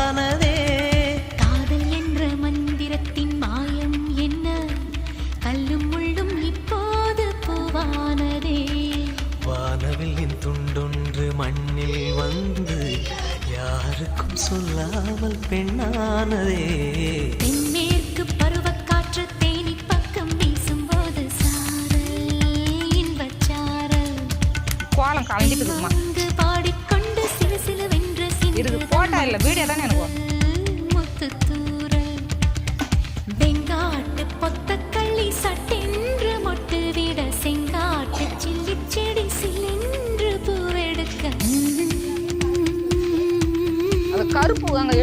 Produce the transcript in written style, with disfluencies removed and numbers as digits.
பூவானதே. காதல் என்ற மந்திரத்தின் மாயம் என்ன, கல்லும் முள்ளும் இப்போது பூவானதே. வானவில்லின் துண்டொன்று மண்ணில் வந்து யாருக்கும் சொல்லாமல் பெண்ணானதே. தென்மேற்கு பருவக்காற்று தேனி பக்கம் வீசும்போது சாரல் இன்பச்சாரல் கோலம் கலந்துட்டு இருக்குமா அங்கு பாடிக்கொண்டு சிறு சிலுவென்ற இருக்கு. போட்டா இல்ல வீடியோ தானே எனக்கு முத்துத்தூரல் வெங்காட்டு பொத்தக்கள்ளி சட்டென்று மொட்டு விட செங்காட்டு சில்லி செடி சில்லென்று பூவெடுக்க அது கருப்பு அங்க